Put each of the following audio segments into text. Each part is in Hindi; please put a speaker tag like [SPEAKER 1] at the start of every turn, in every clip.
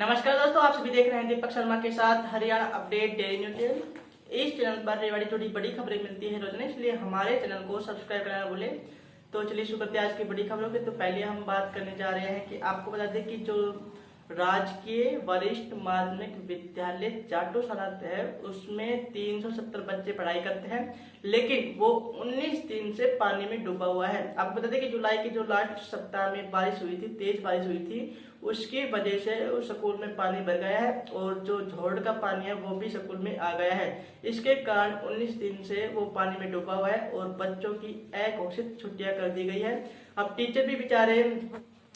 [SPEAKER 1] नमस्कार दोस्तों, आप सभी देख रहे हैं दीपक शर्मा के साथ Haryana update daily news channel. इस चैनल पर रेवाड़ी थोड़ी बड़ी खबरें मिलती है रोजाना, इसलिए हमारे चैनल को सब्सक्राइब करना भूले। तो चलिए शुरू करते हैं आज की बड़ी खबरों की। तो पहले हम बात करने जा रहे हैं कि आपको बता दें कि जो राजकीय वरिष्ठ माध्यमिक विद्यालय जाटोशाला है उसमें 370 बच्चे पढ़ाई करते हैं, लेकिन वो 19 दिन से पानी में डूबा हुआ है। आपको बता दें कि जुलाई के जो लास्ट सप्ताह में बारिश हुई थी, तेज बारिश हुई थी, उसकी वजह से उस स्कूल में पानी भर गया है और जो झोड़ का पानी है वो भी स्कूल में आ गया है। इसके कारण 19 दिन से वो पानी में डूबा हुआ है और बच्चों की अघोषित छुट्टियां कर दी गई है। अब टीचर भी बेचारे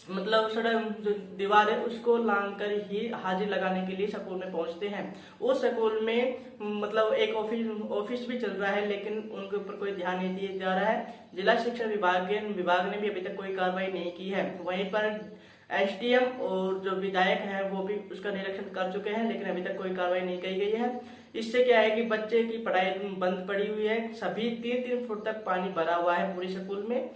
[SPEAKER 1] मतलब सड़क जो दीवार है उसको लांग कर ही हाजिर लगाने के लिए स्कूल में पहुंचते हैं। उस स्कूल में मतलब एक ऑफिस भी चल रहा है, लेकिन उनके ऊपर कोई ध्यान नहीं दिया जा रहा है। जिला शिक्षा विभाग ने भी अभी तक कोई कार्रवाई नहीं की है। वहीं पर एसडीएम और जो विधायक हैं वो भी उसका निरीक्षण कर चुके हैं, लेकिन अभी तक कोई कार्रवाई नहीं की गई है। इससे क्या है कि बच्चे की पढ़ाई बंद पड़ी हुई है। सभी 3-3 फुट तक पानी भरा हुआ है पूरी स्कूल में।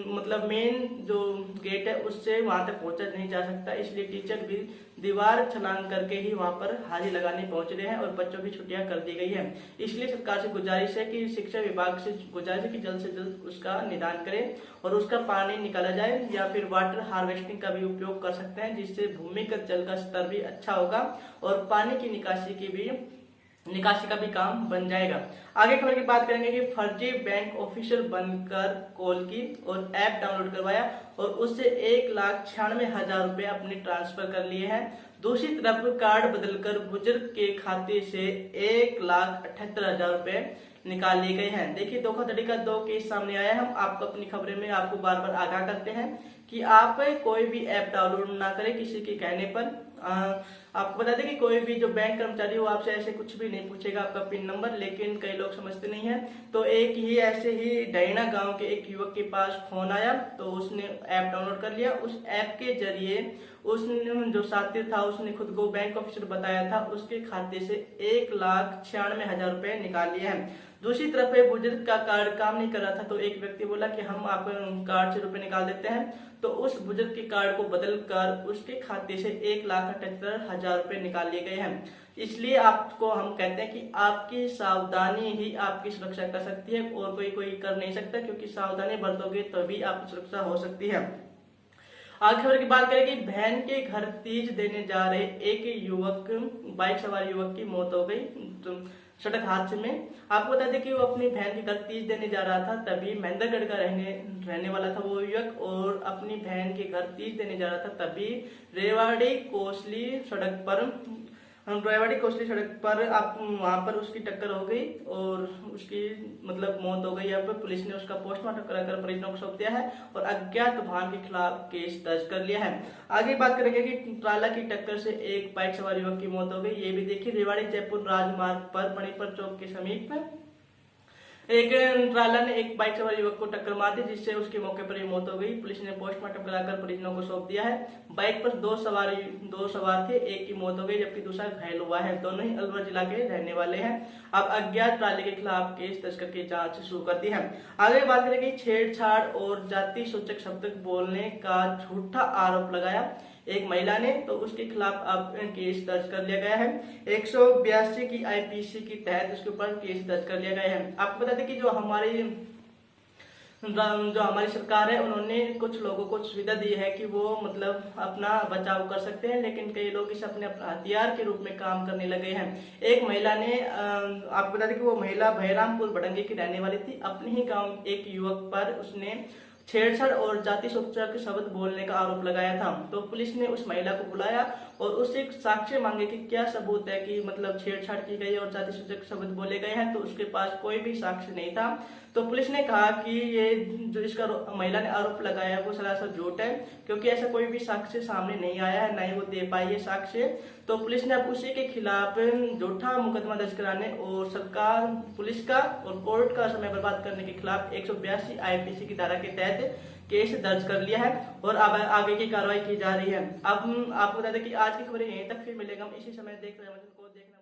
[SPEAKER 1] मतलब मेन जो गेट है उससे वहां तक पहुंचा नहीं जा सकता, इसलिए टीचर भी दीवार छलांग करके ही वहां पर हाजिर लगाने पहुंच रहे हैं और बच्चों की छुट्टियां कर दी गई है। इसलिए सरकार से गुजारिश है कि शिक्षा विभाग से गुजारिश है कि जल्द से जल्द उसका निदान करें और उसका पानी निकाला जाए, या फिर वाटर हार्वेस्टिंग का भी उपयोग कर सकते हैं, जिससे भूमिगत जल का स्तर भी अच्छा होगा और पानी की निकासी का भी काम बन जाएगा। आगे खबर की बात करेंगे कि फर्जी बैंक ऑफिसर बनकर कॉल की और ऐप डाउनलोड करवाया और उससे 1,96,000 रुपए अपने ट्रांसफर कर लिए हैं। दूसरी तरफ कार्ड बदलकर बुजुर्ग के खाते से 1,78,000 रुपए निकाल लिए गए हैं। देखिए, धोखाधड़ी का 2 केस सामने आया है। हम आपको अपनी खबरें में आपको बार बार आगाह करते हैं कि आप कोई भी ऐप डाउनलोड ना करें किसी के कहने पर। आपको बता दें कि कोई भी जो बैंक कर्मचारी हो आपसे ऐसे कुछ भी नहीं पूछेगा आपका पिन नंबर, लेकिन कई लोग समझते नहीं है। तो एक ही ऐसे ही डैना गांव के एक युवक के पास फोन आया, तो उसने ऐप डाउनलोड कर लिया। उस ऐप के जरिए उसने जो साथी था उसने खुद को बैंक ऑफिसर बताया था, उसके खाते से 1,96,000 रुपए निकाल लिए हैं। दूसरी तरफ बुजुर्ग का कार्ड काम नहीं कर रहा था, तो एक व्यक्ति बोला कि हम आपके कार्ड से रुपए निकाल देते हैं। तो उस बुजुर्ग के कार्ड को बदल कर उसके खाते से 1,78,000 रुपए निकाल लिए गए हैं। इसलिए आपको हम कहते हैं कि आपकी सावधानी ही आपकी सुरक्षा कर सकती है और कोई कर नहीं सकता, क्योंकि सावधानी बरतोगे तभी आपकी सुरक्षा हो सकती है। आगे खबर की बात करें कि बहन के घर तीज देने जा रहे एक बाइक सवार युवक की मौत हो गई सड़क हादसे में। आपको बता दें कि वो अपनी बहन के घर तीज देने जा रहा था, तभी महेंद्रगढ़ का रहने वाला था वो युवक, और अपनी बहन के घर तीज देने जा रहा था, तभी रेवाड़ी कोसली सड़क पर आप वहां पर उसकी टक्कर हो गई और उसकी मतलब मौत हो गई। अब पुलिस ने उसका पोस्टमार्टम कराकर परिजनों को सौंप दिया है और अज्ञात वाहन के खिलाफ केस दर्ज कर लिया है। आगे बात करेंगे कि ट्राला की टक्कर से एक बाइक सवार युवक की मौत हो गई। ये भी देखिए, रेवाड़ी जयपुर राजमार्ग पर मणिपुर चौक के समीप एक ट्राला ने एक बाइक सवार युवक को टक्कर मार दी, जिससे उसके मौके पर ही मौत हो गई। पुलिस ने पोस्टमार्टम कराकर परिजनों को सौंप दिया है। बाइक पर दो सवार थे, एक की मौत हो गई जबकि दूसरा घायल हुआ है। दोनों ही अलवर जिला के रहने वाले हैं। अब अज्ञात ट्राले के खिलाफ केस दर्ज करके जांच शुरू कर दी है। आगे बात करेंगे छेड़छाड़ और जाति सूचक शब्द बोलने का झूठा आरोप लगाया एक महिला ने, तो उसके खिलाफ अब केस दर्ज कर लिया गया है। 182 की आईपीसी के तहत उसके ऊपर केस दर्ज कर लिया गया है। आपको बता दें कि जो हमारी सरकार है उन्होंने कुछ लोगों को सुविधा दी है कि वो मतलब अपना बचाव कर सकते हैं, लेकिन कई लोग इसे अपने हथियार के रूप में काम करने लगे हैं। एक महिला ने आपको बता दें कि वो महिला बहरामपुर बड़ंगे की रहने वाली थी। अपने ही गाँव एक युवक पर उसने छेड़छाड़ और जाति सूचक शब्द बोलने का आरोप लगाया था। तो पुलिस ने उस महिला को बुलाया और उससे साक्ष्य मांगे कि क्या सबूत है कि मतलब छेड़छाड़ की गई और जाति सूचक शब्द बोले गए हैं, तो उसके पास कोई भी साक्ष्य नहीं था। तो पुलिस ने कहा कि ये जो इसका महिला ने आरोप लगाया वो सरासर झूठ है, क्योंकि ऐसा कोई भी साक्ष्य सामने नहीं आया है, ना ही वो दे पाई है साक्ष्य। तो पुलिस ने अब उसी के खिलाफ झूठा मुकदमा दर्ज कराने और सरकार, पुलिस का और कोर्ट का समय बर्बाद करने के खिलाफ 182 आईपीसी की धारा के तहत केस दर्ज कर लिया है और अब आगे की कार्रवाई की जा रही है। अब आपको बता दें कि आज की खबरें यहीं तक, फिर मिलेगा हम इसी समय। देख रहे हैं को देखना।